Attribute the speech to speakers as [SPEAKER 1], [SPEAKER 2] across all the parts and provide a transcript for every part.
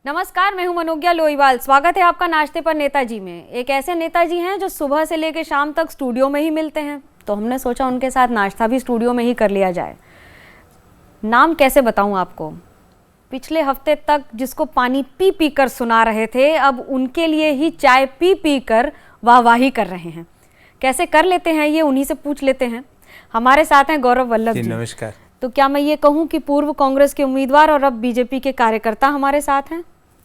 [SPEAKER 1] नमस्कार, मैं हूं मनोज्ञा लोईवाल। स्वागत है आपका नाश्ते पर नेताजी में। एक ऐसे नेताजी हैं जो सुबह से लेकर शाम तक स्टूडियो में ही मिलते हैं, तो हमने सोचा उनके साथ नाश्ता भी स्टूडियो में ही कर लिया जाए। नाम कैसे बताऊं आपको, पिछले हफ्ते तक जिसको पानी पी पी कर सुना रहे थे, अब उनके लिए ही चाय पी पी कर वाहवाही कर रहे हैं। कैसे कर लेते हैं ये उन्हीं से पूछ लेते हैं। हमारे साथ हैं गौरव वल्लभ जी।
[SPEAKER 2] नमस्कार।
[SPEAKER 1] तो क्या मैं ये कहूँ कि पूर्व कांग्रेस के उम्मीदवार और अब बीजेपी के कार्यकर्ता हमारे साथ हैं?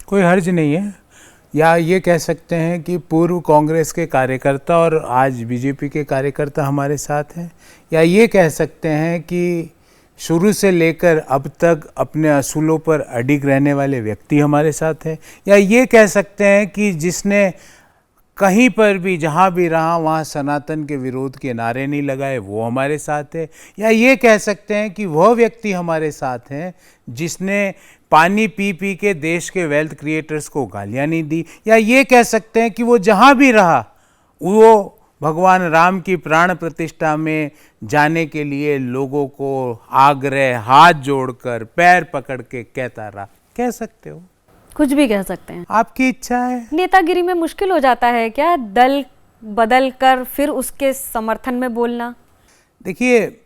[SPEAKER 2] कोई हर्ज नहीं है, या ये कह सकते हैं कि पूर्व कांग्रेस के कार्यकर्ता और आज बीजेपी के कार्यकर्ता हमारे साथ हैं, या ये कह सकते हैं कि शुरू से लेकर अब तक अपने असूलों पर अडिग रहने वाले व्यक्ति हमारे साथ हैं, या ये कह सकते हैं कि जिसने कहीं पर भी जहाँ भी रहा वहाँ सनातन के विरोध के नारे नहीं लगाए, वो हमारे साथ है। या ये कह सकते हैं कि वह व्यक्ति हमारे साथ हैं जिसने पानी पी पी के देश के वेल्थ क्रिएटर्स को गालियाँ नहीं दी। या ये कह सकते हैं कि वो जहाँ भी रहा वो भगवान राम की प्राण प्रतिष्ठा में जाने के लिए लोगों को आग्रह हाथ जोड़कर पैर पकड़ के कहता रहा। कह सकते हो,
[SPEAKER 1] कुछ भी कह सकते हैं,
[SPEAKER 2] आपकी इच्छा है।
[SPEAKER 1] नेतागिरी में मुश्किल हो जाता है क्या दल बदल कर फिर उसके समर्थन में बोलना?
[SPEAKER 2] देखिए,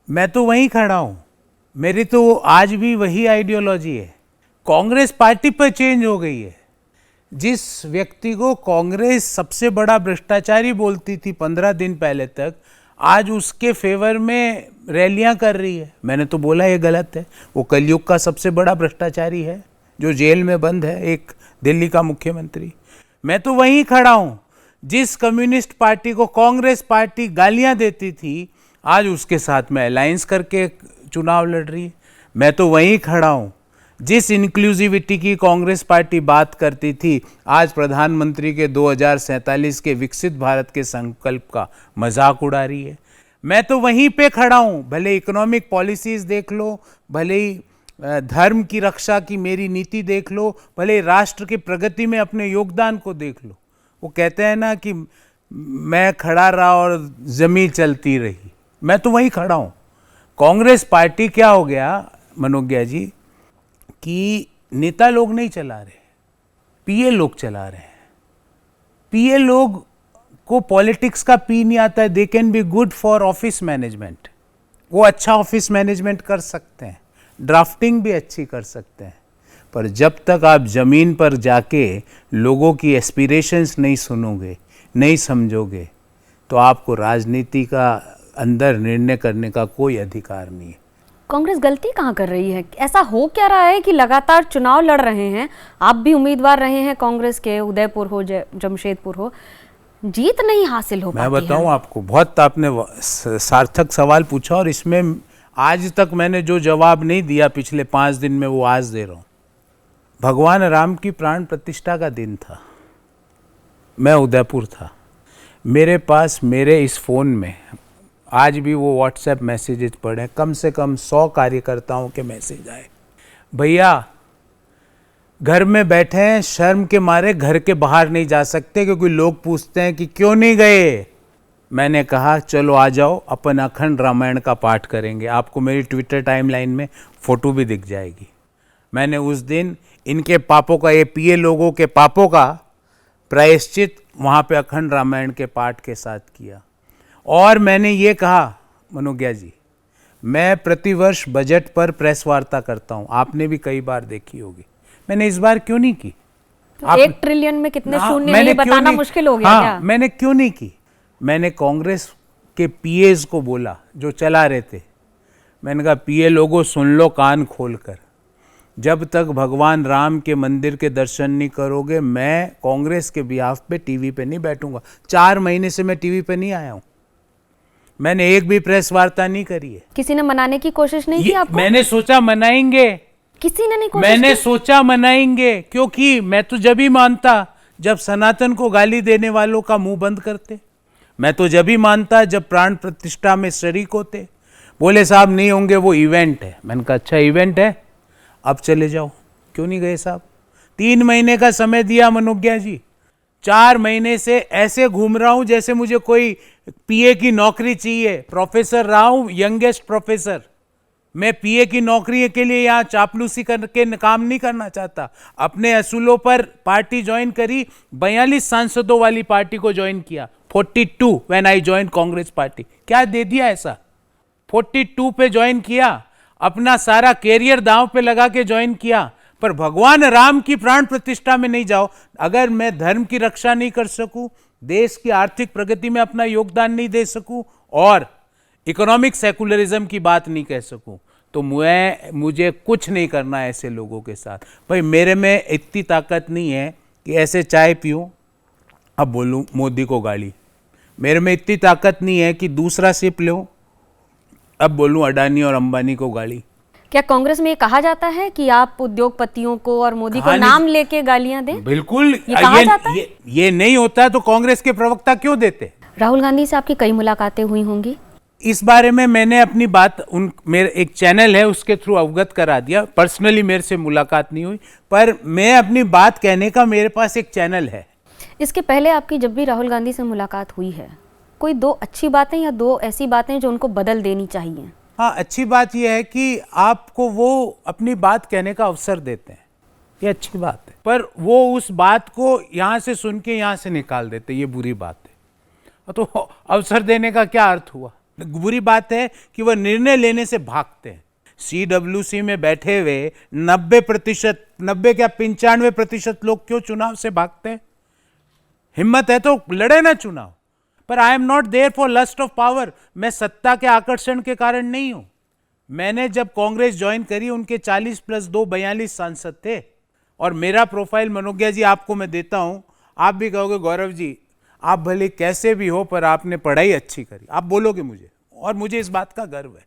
[SPEAKER 2] मैं तो वहीं खड़ा हूँ, मेरी तो आज भी वही आइडियोलॉजी है। कांग्रेस पार्टी पर चेंज हो गई है। जिस व्यक्ति को कांग्रेस सबसे बड़ा भ्रष्टाचारी बोलती थी 15 दिन पहले तक, आज उसके फेवर में रैलियां कर रही है। मैंने तो बोला ये गलत है। वो कलयुग का सबसे बड़ा भ्रष्टाचारी है जो जेल में बंद है, एक दिल्ली का मुख्यमंत्री। मैं तो वहीं खड़ा हूँ। जिस कम्युनिस्ट पार्टी को कांग्रेस पार्टी गालियां देती थी, आज उसके साथ में अलायंस करके चुनाव लड़ रही है। मैं तो वहीं खड़ा हूँ। जिस इंक्लूसिविटी की कांग्रेस पार्टी बात करती थी, आज प्रधानमंत्री के 2047 के विकसित भारत के संकल्प का मजाक उड़ा रही है। मैं तो वहीं पे खड़ा हूँ। भले इकोनॉमिक पॉलिसीज देख लो, भले ही धर्म की रक्षा की मेरी नीति देख लो, भले राष्ट्र की प्रगति में अपने योगदान को देख लो। वो कहते हैं ना कि मैं खड़ा रहा और जमीन चलती रही। मैं तो वहीं खड़ा हूँ। कांग्रेस पार्टी क्या हो गया मनोज्ञा जी कि नेता लोग नहीं चला रहे, पीए लोग चला रहे हैं। पीए लोग को पॉलिटिक्स का पी नहीं आता है। They can be good for office management. वो अच्छा ऑफिस मैनेजमेंट कर सकते हैं, ड्राफ्टिंग भी अच्छी कर सकते हैं, पर जब तक आप ज़मीन पर जाके लोगों की एस्पिरेशंस नहीं सुनोगे, नहीं समझोगे, तो आपको राजनीति का अंदर निर्णय करने का कोई अधिकार नहीं है।
[SPEAKER 1] कांग्रेस गलती कहाँ कर रही है? ऐसा हो क्या रहा है कि लगातार चुनाव लड़ रहे हैं, आप भी उम्मीदवार रहे हैं कांग्रेस के, उदयपुर हो जमशेदपुर हो, जीत नहीं हासिल हो पाती है?
[SPEAKER 2] मैं बताऊं आपको, बहुत आपने सार्थक सवाल पूछा और इसमें आज तक मैंने जो जवाब नहीं दिया पिछले 5 दिन में, वो आज दे रहा हूं। भगवान राम की प्राण प्रतिष्ठा का दिन था, मैं उदयपुर था। मेरे पास मेरे इस फ़ोन में आज भी वो व्हाट्सएप मैसेजेस पड़े, कम से कम 100 कार्यकर्ताओं के मैसेज आए। भैया घर में बैठे हैं, शर्म के मारे घर के बाहर नहीं जा सकते क्योंकि लोग पूछते हैं कि क्यों नहीं गए। मैंने कहा चलो आ जाओ, अपन अखंड रामायण का पाठ करेंगे। आपको मेरी ट्विटर टाइमलाइन में फ़ोटो भी दिख जाएगी। मैंने उस दिन इनके पापों का, ये पीए लोगों के पापों का प्रायश्चित वहाँ पे अखंड रामायण के पाठ के साथ किया। और मैंने ये कहा मनोज्ञा जी, मैं प्रतिवर्ष बजट पर प्रेस वार्ता करता हूँ, आपने भी कई बार देखी होगी। मैंने इस बार क्यों नहीं की?
[SPEAKER 1] तो 1 ट्रिलियन में कितने शून्य हैं ये बताना मुश्किल हो गया।
[SPEAKER 2] हाँ,
[SPEAKER 1] क्या
[SPEAKER 2] मैंने क्यों नहीं की? मैंने कांग्रेस के पीएस को बोला जो चला रहे थे, मैंने कहा पीए लोगों सुन लो कान खोलकर, जब तक भगवान राम के मंदिर के दर्शन नहीं करोगे, मैं कांग्रेस के बिहाफ पे टीवी पे नहीं बैठूंगा। 4 महीने से मैं टीवी पे नहीं आया हूं, मैंने एक भी प्रेस वार्ता नहीं करी है।
[SPEAKER 1] किसी ने मनाने की कोशिश नहीं की आपको?
[SPEAKER 2] मैंने सोचा मनाएंगे,
[SPEAKER 1] किसी ने नहीं कोशिश
[SPEAKER 2] मैंने सोचा मनाएंगे, क्योंकि मैं तो जब ही मानता जब सनातन को गाली देने वालों का मुंह बंद करते। मैं तो जब ही मानता जब प्राण प्रतिष्ठा में शरीक होते। बोले साहब नहीं होंगे, वो इवेंट है। मैंने कहा अच्छा इवेंट है, अब चले जाओ। क्यों नहीं गए साहब? 3 महीने का समय दिया मनोज्ञा जी, 4 महीने से ऐसे घूम रहा हूं जैसे मुझे कोई पीए की नौकरी चाहिए। प्रोफेसर रहा हूं, यंगेस्ट प्रोफेसर, मैं पीए की नौकरी के लिए यहाँ चापलूसी करके काम नहीं करना चाहता। अपने असूलों पर पार्टी ज्वाइन करी, 42 सांसदों वाली पार्टी को ज्वाइन किया। 42 when I join Congress party. क्या दे दिया ऐसा? 42 पे ज्वाइन किया, अपना सारा कैरियर दांव पे लगा के ज्वाइन किया, पर भगवान राम की प्राण प्रतिष्ठा में नहीं जाओ। अगर मैं धर्म की रक्षा नहीं कर सकूं, देश की आर्थिक प्रगति में अपना योगदान नहीं दे सकूं और इकोनॉमिक सेकुलरिज्म की बात नहीं कह सकूं, तो मुझे कुछ नहीं करना है ऐसे लोगों के साथ। भाई मेरे में इतनी ताकत नहीं है कि ऐसे चाय पीऊं अब बोलूं मोदी को गाली। मेरे में इतनी ताकत नहीं है कि दूसरा सिप लूं अब बोलूं अडानी और अंबानी को गाली।
[SPEAKER 1] क्या कांग्रेस में ये कहा जाता है कि आप उद्योगपतियों को और मोदी को नाम लेके गालियां दें?
[SPEAKER 2] बिल्कुल,
[SPEAKER 1] ये कहा जाता है?
[SPEAKER 2] ये नहीं होता तो कांग्रेस के प्रवक्ता क्यों देते?
[SPEAKER 1] राहुल गांधी से आपकी कई मुलाकातें हुई होंगी।
[SPEAKER 2] इस बारे में मैंने अपनी बात मेरे एक चैनल है उसके थ्रू अवगत करा दिया। पर्सनली मेरे से मुलाकात नहीं हुई, पर मैं अपनी बात कहने का मेरे पास एक चैनल है।
[SPEAKER 1] इसके पहले आपकी जब भी राहुल गांधी से मुलाकात हुई है, कोई 2 अच्छी बातें या 2 ऐसी बातें जो उनको बदल देनी चाहिए?
[SPEAKER 2] हाँ, अच्छी बात यह है कि आपको वो अपनी बात कहने का अवसर देते हैं, ये अच्छी बात है। पर वो उस बात को यहाँ से सुन के यहाँ से निकाल देते, ये बुरी बात है। तो अवसर देने का क्या अर्थ हुआ? बुरी बात है कि वह निर्णय लेने से भागते हैं। CWC में बैठे हुए 90% 90 क्या 95% लोग क्यों चुनाव से भागते हैं? हिम्मत है तो लड़े ना चुनाव। पर I am not there for lust of power. मैं सत्ता के आकर्षण के कारण नहीं हूं। मैंने जब कांग्रेस ज्वाइन करी उनके 40 + 2 42 सांसद थे और मेरा प्रोफाइल मनोज्ञा जी आपको मैं देता हूं। आप भी कहोगे गौरव जी आप भले कैसे भी हो पर आपने पढ़ाई अच्छी करी, आप बोलोगे मुझे, और मुझे इस बात का गर्व है।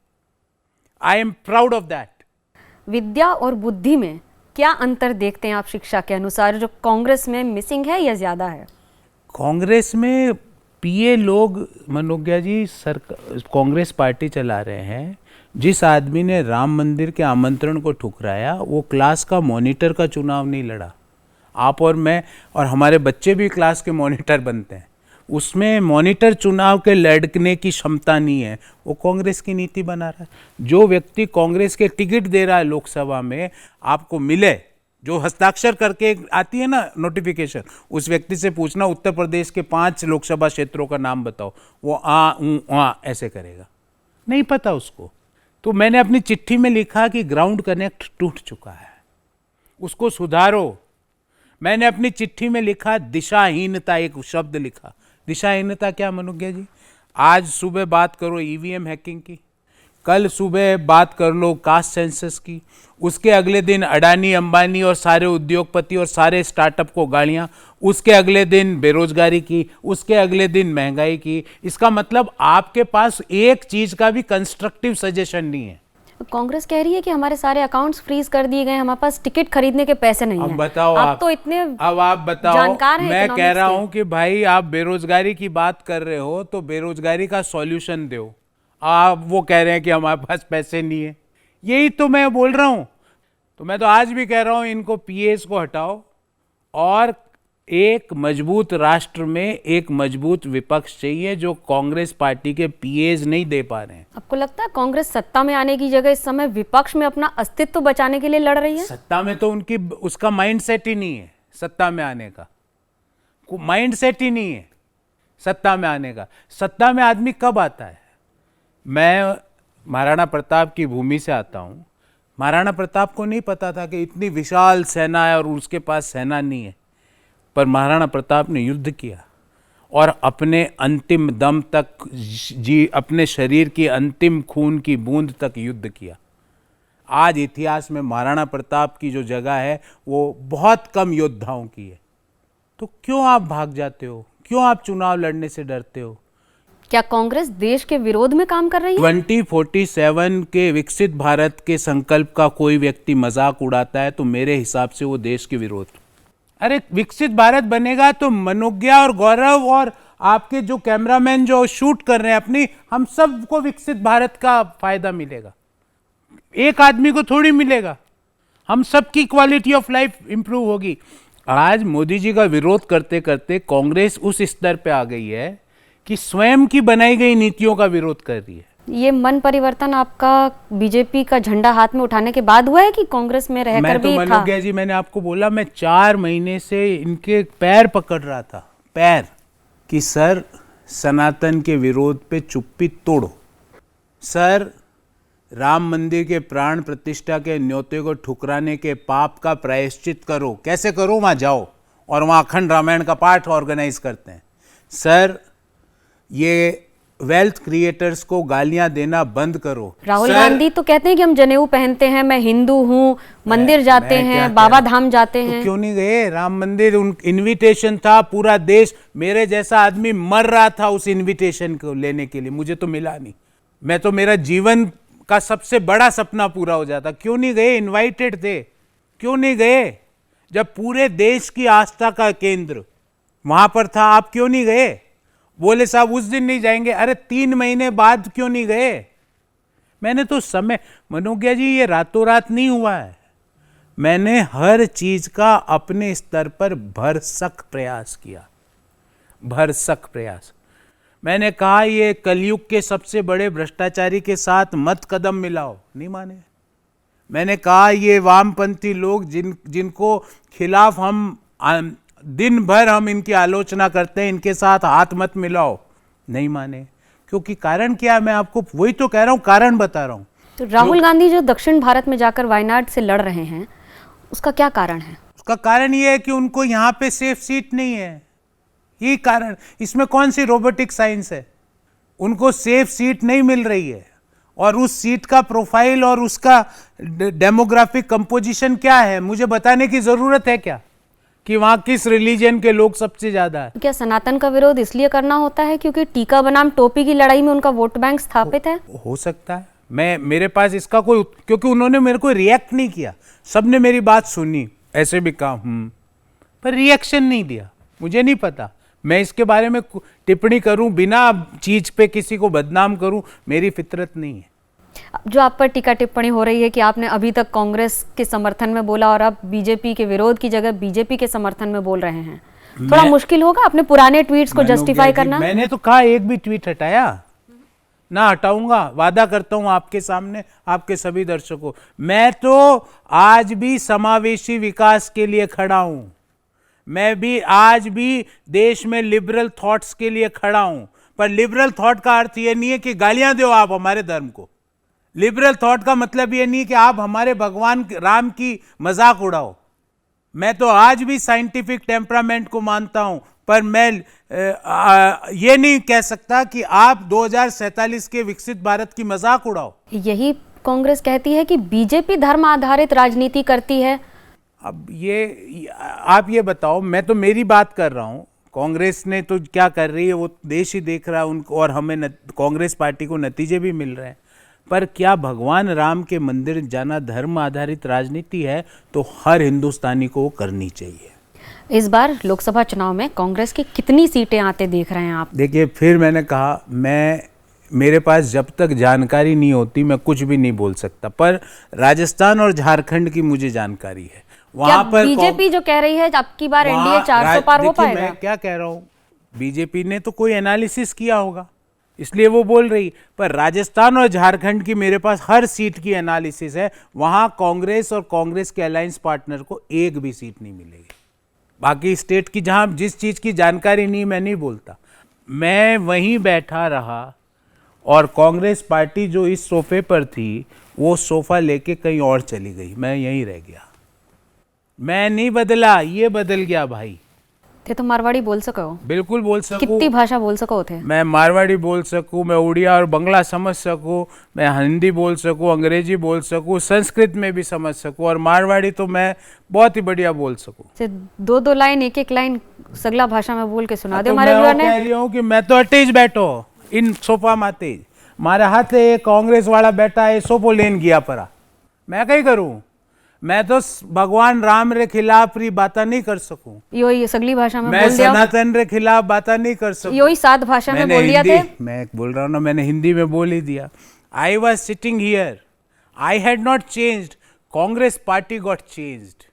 [SPEAKER 2] I am proud of that.
[SPEAKER 1] विद्या और बुद्धि में क्या अंतर देखते हैं आप शिक्षा के अनुसार, जो कांग्रेस में मिसिंग है या ज्यादा है?
[SPEAKER 2] कांग्रेस में पीए लोग मनोज्ञा जी कांग्रेस पार्टी चला रहे हैं। जिस आदमी ने राम मंदिर के आमंत्रण को ठुकराया वो क्लास का मॉनिटर का चुनाव नहीं लड़ा। आप और मैं और हमारे बच्चे भी क्लास के मॉनिटर बनते हैं। उसमें मॉनिटर चुनाव के लड़ने की क्षमता नहीं है। वो कांग्रेस की नीति बना रहा है। जो व्यक्ति कांग्रेस के टिकट दे रहा है लोकसभा में, आपको मिले, जो हस्ताक्षर करके आती है ना नोटिफिकेशन, उस व्यक्ति से पूछना उत्तर प्रदेश के 5 लोकसभा क्षेत्रों का नाम बताओ, वो ऐसे करेगा, नहीं पता उसको। तो मैंने अपनी चिट्ठी में लिखा कि ग्राउंड कनेक्ट टूट चुका है, उसको सुधारो। मैंने अपनी चिट्ठी में लिखा दिशाहीनता, एक शब्द लिखा। दिशाहीनता क्या मनोज्ञा जी? आज सुबह बात करो ईवीएम हैकिंग की, कल सुबह बात कर लो कास्ट सेंसस की, उसके अगले दिन अडानी अंबानी और सारे उद्योगपति और सारे स्टार्टअप को गालियां, उसके अगले दिन बेरोजगारी की, उसके अगले दिन महंगाई की। इसका मतलब आपके पास एक चीज का भी कंस्ट्रक्टिव सजेशन नहीं है।
[SPEAKER 1] कांग्रेस कह रही है कि हमारे सारे अकाउंट्स फ्रीज कर दिए गए, हमारे पास टिकट खरीदने के पैसे नहीं हैं।
[SPEAKER 2] बताओ
[SPEAKER 1] आप तो इतने
[SPEAKER 2] अब आप बताओ,
[SPEAKER 1] जानकार हैं।
[SPEAKER 2] मैं कह रहा हूं कि भाई आप बेरोजगारी की बात कर रहे हो तो बेरोजगारी का सॉल्यूशन दो। आप वो कह रहे हैं कि हमारे पास पैसे नहीं है, यही तो मैं बोल रहा हूं। तो मैं तो आज भी कह रहा हूं इनको पीएस को हटाओ और एक मजबूत राष्ट्र में एक मजबूत विपक्ष चाहिए जो कांग्रेस पार्टी के पीएस नहीं दे पा रहे हैं।
[SPEAKER 1] आपको लगता है कांग्रेस सत्ता में आने की जगह इस समय विपक्ष में अपना अस्तित्व बचाने के लिए लड़ रही है?
[SPEAKER 2] सत्ता में तो उनकी उसका माइंडसेट ही नहीं है। सत्ता में आने का माइंडसेट ही नहीं है। सत्ता में आने का, सत्ता में आदमी कब आता है? मैं महाराणा प्रताप की भूमि से आता हूं। महाराणा प्रताप को नहीं पता था कि इतनी विशाल सेना है और उसके पास सेना नहीं है, पर महाराणा प्रताप ने युद्ध किया और अपने अंतिम दम तक अपने शरीर की अंतिम खून की बूंद तक युद्ध किया। आज इतिहास में महाराणा प्रताप की जो जगह है वो बहुत कम योद्धाओं की है। तो क्यों आप भाग जाते हो? क्यों आप चुनाव लड़ने से डरते हो?
[SPEAKER 1] क्या कांग्रेस देश के विरोध में काम कर रही है?
[SPEAKER 2] 2047 के विकसित भारत के संकल्प का कोई व्यक्ति मजाक उड़ाता है तो मेरे हिसाब से वो देश के विरोध। अरे विकसित भारत बनेगा तो मनोज्ञा और गौरव और आपके जो कैमरामैन जो शूट कर रहे हैं अपनी, हम सबको विकसित भारत का फायदा मिलेगा। एक आदमी को थोड़ी मिलेगा, हम सबकी क्वालिटी ऑफ लाइफ इंप्रूव होगी। आज मोदी जी का विरोध करते करते कांग्रेस उस स्तर पे आ गई है कि स्वयं की बनाई गई नीतियों का विरोध कर रही है।
[SPEAKER 1] ये मन परिवर्तन आपका बीजेपी का झंडा हाथ में उठाने के बाद हुआ है कि कांग्रेस में रहकर
[SPEAKER 2] मैं तो
[SPEAKER 1] भी था?
[SPEAKER 2] मनोज्ञा जी, मैंने आपको बोला, मैं 4 महीने से इनके पैर पकड़ रहा था, पैर, कि सर सनातन के विरोध पे चुप्पी तोड़ो, सर राम मंदिर के प्राण प्रतिष्ठा के न्योते को ठुकराने के पाप का प्रायश्चित करो। कैसे करो? वहाँ जाओ और वहाँ अखंड रामायण का पाठ ऑर्गेनाइज करते हैं। सर ये वेल्थ क्रिएटर्स को गालियां देना बंद करो।
[SPEAKER 1] राहुल गांधी तो कहते हैं कि हम जनेऊ पहनते हैं, मैं हिंदू हूँ, मंदिर जाते हैं, बाबा धाम जाते हैं।
[SPEAKER 2] तो क्यों नहीं गए? राम मंदिर उन इनविटेशन था, पूरा देश, मेरे जैसा आदमी मर रहा था उस इनविटेशन को लेने के लिए, मुझे तो मिला नहीं। मैं तो, मेरा जीवन का सबसे बड़ा सपना पूरा हो जाता। क्यों नहीं गए? इनवाइटेड थे, क्यों नहीं गए? जब पूरे देश की आस्था का केंद्र वहां पर था, आप क्यों नहीं गए? बोले साहब उस दिन नहीं जाएंगे। अरे 3 महीने बाद क्यों नहीं गए? मैंने तो समय, मनोज्ञा जी, ये रातों रात नहीं हुआ है। मैंने हर चीज का अपने स्तर पर भरसक प्रयास किया, भरसक प्रयास। मैंने कहा ये कलयुग के सबसे बड़े भ्रष्टाचारी के साथ मत कदम मिलाओ, नहीं माने। मैंने कहा ये वामपंथी लोग जिनको खिलाफ हम दिन भर हम इनकी आलोचना करते हैं, इनके साथ हाथ मत मिलाओ, नहीं माने। क्योंकि कारण क्या? मैं आपको वही तो कह रहा हूं, कारण बता रहा हूं।
[SPEAKER 1] तो राहुल गांधी जो दक्षिण भारत में जाकर वायनाड से लड़ रहे हैं, उसका क्या कारण है?
[SPEAKER 2] उसका कारण ये है कि उनको यहां पे सेफ सीट नहीं है, यही कारण। इसमें कौन सी रोबोटिक साइंस है? उनको सेफ सीट नहीं मिल रही है, और उस सीट का प्रोफाइल और उसका डेमोग्राफिक कंपोजिशन क्या है, मुझे बताने की जरूरत है क्या कि वहां किस रिलीजन के लोग सबसे ज्यादा है?
[SPEAKER 1] क्या सनातन का विरोध इसलिए करना होता है क्योंकि टीका बनाम टोपी की लड़ाई में उनका वोट बैंक स्थापित है?
[SPEAKER 2] हो सकता है। मेरे पास इसका कोई, क्योंकि उन्होंने मेरे को रिएक्ट नहीं किया, सबने मेरी बात सुनी, ऐसे भी कहा पर रिएक्शन नहीं दिया। मुझे नहीं पता, मैं इसके बारे में टिप्पणी करूं, बिना चीज पे किसी को बदनाम करूं, मेरी फितरत नहीं है।
[SPEAKER 1] जो आप पर टीका टिप्पणी हो रही है कि आपने अभी तक कांग्रेस के समर्थन में बोला और अब बीजेपी के विरोध की जगह बीजेपी के समर्थन में बोल रहे हैं, थोड़ा मुश्किल होगा अपने पुराने ट्वीट्स को जस्टिफाई करना?
[SPEAKER 2] मैंने तो कहा एक भी ट्वीट हटाया ना, हटाऊंगा, वादा करता हूं आपके सामने, आपके सभी दर्शकों। मैं तो आज भी समावेशी विकास के लिए खड़ा हूं, मैं भी आज भी देश में लिबरल थॉट्स के लिए खड़ा हूं। पर लिबरल थॉट का अर्थ यह नहीं है कि गालियां दो आप हमारे धर्म को। लिबरल थॉट का मतलब ये नहीं कि आप हमारे भगवान राम की मजाक उड़ाओ। मैं तो आज भी साइंटिफिक टेम्परामेंट को मानता हूं, पर मैं ये नहीं कह सकता कि आप 2047 के विकसित भारत की मजाक उड़ाओ।
[SPEAKER 1] यही कांग्रेस कहती है कि बीजेपी धर्म आधारित राजनीति करती है।
[SPEAKER 2] अब ये आप ये बताओ, मैं तो मेरी बात कर रहा हूं, कांग्रेस ने तो क्या कर रही है वो देश ही देख रहा है उनको, और हमें कांग्रेस पार्टी को नतीजे भी मिल रहे हैं। पर क्या भगवान राम के मंदिर जाना धर्म आधारित राजनीति है? तो हर हिंदुस्तानी को वो करनी चाहिए।
[SPEAKER 1] इस बार लोकसभा चुनाव में कांग्रेस की कितनी सीटें आते देख रहे हैं आप?
[SPEAKER 2] देखिए, फिर मैंने कहा, मेरे पास जब तक जानकारी नहीं होती मैं कुछ भी नहीं बोल सकता, पर राजस्थान और झारखंड की मुझे जानकारी है। वहां पर
[SPEAKER 1] बीजेपी जो कह रही है अब की बार एनडीए 400 पार हो पाएगा?
[SPEAKER 2] मैं क्या कह रहा हूं, बीजेपी ने तो कोई एनालिसिस किया होगा इसलिए वो बोल रही, पर राजस्थान और झारखंड की मेरे पास हर सीट की एनालिसिस है। वहां कांग्रेस और कांग्रेस के अलायंस पार्टनर को एक भी सीट नहीं मिलेगी। बाकी स्टेट की जहां जिस चीज की जानकारी नहीं, मैं नहीं बोलता। मैं वहीं बैठा रहा और कांग्रेस पार्टी जो इस सोफे पर थी वो सोफा लेके कहीं और चली गई, मैं यहीं रह गया। मैं नहीं बदला, ये बदल गया भाई।
[SPEAKER 1] थे तो मारवाड़ी बोल सको?
[SPEAKER 2] बिल्कुल बोल सकूं।
[SPEAKER 1] कितनी भाषा बोल सको थे?
[SPEAKER 2] मैं मारवाड़ी बोल सकूं, मैं उड़िया और बंगला समझ सकूं, मैं हिंदी बोल सकूं, अंग्रेजी बोल सकूं, संस्कृत में भी समझ सकूं, और मारवाड़ी तो मैं बहुत ही बढ़िया बोल सकूं।
[SPEAKER 1] 2-2 लाइन, एक लाइन सगला भाषा में बोल के सुना दो
[SPEAKER 2] तो
[SPEAKER 1] हमारे व्यूअर ने।
[SPEAKER 2] कह रही हूँ कि मैं तो अटेज बैठो इन सोफा माते, मारे हाथे कांग्रेस वाला बैठा है, सोफो लेन गया परा, मैं कहीं करूं? मैं तो भगवान राम रे खिलाफ री बात नहीं कर सकूं।
[SPEAKER 1] यो सगली भाषा में
[SPEAKER 2] मैं
[SPEAKER 1] बोल दिया।
[SPEAKER 2] सनातन रे खिलाफ बात नहीं कर सकूं।
[SPEAKER 1] यो ही 7 भाषा में बोल दिया थे।
[SPEAKER 2] मैं बोल रहा हूं ना, मैंने हिंदी में बोल ही दिया। I was sitting here, I had not changed, Congress party got changed.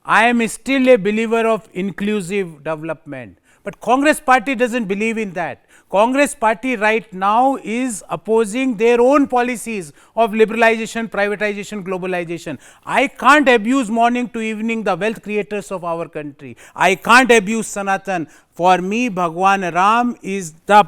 [SPEAKER 2] I am still a believer of inclusive development, But Congress party doesn't believe in that. Congress party right now is opposing their own policies of liberalization, privatization, globalization. I can't abuse morning to evening the wealth creators of our country. I can't abuse Sanatan. For me, Bhagwan Ram is the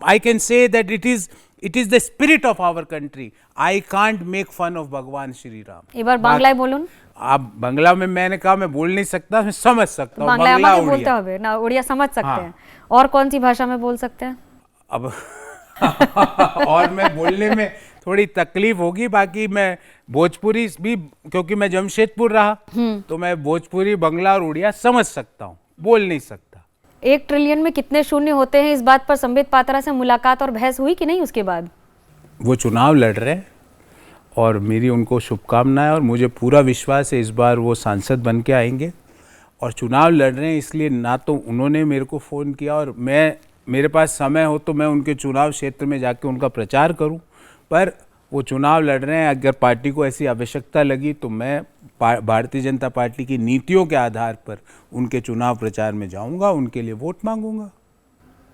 [SPEAKER 2] I can say that it is the spirit of our country. I can't make fun of Bhagwan Shri Ram.
[SPEAKER 1] एक बार बांग्लाয় बोलून
[SPEAKER 2] आप बांग्ला में मैंने कहा मैं बोल नहीं सकता, मैं समझ सकता हूँ
[SPEAKER 1] बांग्ला
[SPEAKER 2] बांग्ला
[SPEAKER 1] बोलते
[SPEAKER 2] उड़िया
[SPEAKER 1] हुए ना उड़िया समझ सकते
[SPEAKER 2] हाँ।
[SPEAKER 1] हैं और कौन सी भाषा में बोल सकते हैं
[SPEAKER 2] अब और मैं बोलने में थोड़ी तकलीफ होगी, बाकी मैं भोजपुरी भी, क्योंकि मैं जमशेदपुर रहा तो मैं भोजपुरी, बांग्ला और उड़िया समझ सकता हूँ, बोल नहीं सकता।
[SPEAKER 1] 1 ट्रिलियन में कितने शून्य होते हैं, इस बात पर संबित पात्रा से मुलाकात और बहस हुई कि नहीं उसके बाद?
[SPEAKER 2] वो चुनाव लड़ रहे हैं और मेरी उनको शुभकामनाएं, और मुझे पूरा विश्वास है इस बार वो सांसद बन के आएंगे। और चुनाव लड़ रहे हैं इसलिए ना तो उन्होंने मेरे को फ़ोन किया, और मेरे पास समय हो तो मैं उनके चुनाव क्षेत्र में जाके उनका प्रचार करूं, पर वो चुनाव लड़ रहे हैं। अगर पार्टी को ऐसी आवश्यकता लगी तो मैं भारतीय जनता पार्टी की नीतियों के आधार पर उनके चुनाव प्रचार में जाऊंगा, उनके लिए वोट मांगूंगा।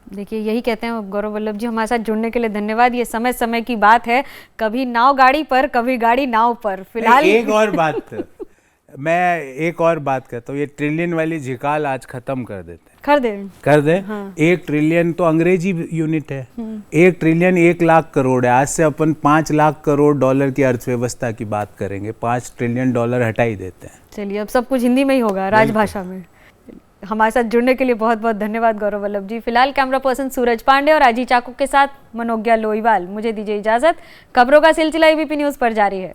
[SPEAKER 1] देखिए, यही कहते हैं गौरव वल्लभ जी। हमारे साथ जुड़ने के लिए धन्यवाद। ये समय समय की बात है, कभी नाव गाड़ी पर, कभी गाड़ी नाव पर। फिलहाल
[SPEAKER 2] एक और बात मैं एक और बात करता हूँ, ये ट्रिलियन वाली झिकाल आज खत्म कर देते हैं। कर दे। हाँ। 1 ट्रिलियन तो अंग्रेजी यूनिट है। 1 ट्रिलियन 1 लाख करोड़ है। आज से अपन 5 लाख करोड़ डॉलर की अर्थव्यवस्था की बात करेंगे, 5 ट्रिलियन डॉलर हटा ही देते हैं।
[SPEAKER 1] चलिए, अब सब कुछ हिंदी में ही होगा, राजभाषा में। हमारे साथ जुड़ने के लिए बहुत बहुत धन्यवाद गौरव वल्लभ जी। फिलहाल कैमरा पर्सन सूरज पांडे और अजी चाकू के साथ मनोज्ञा लोईवाल, मुझे दीजिए इजाजत। खबरों का सिलसिला एबीपी न्यूज पर जारी है।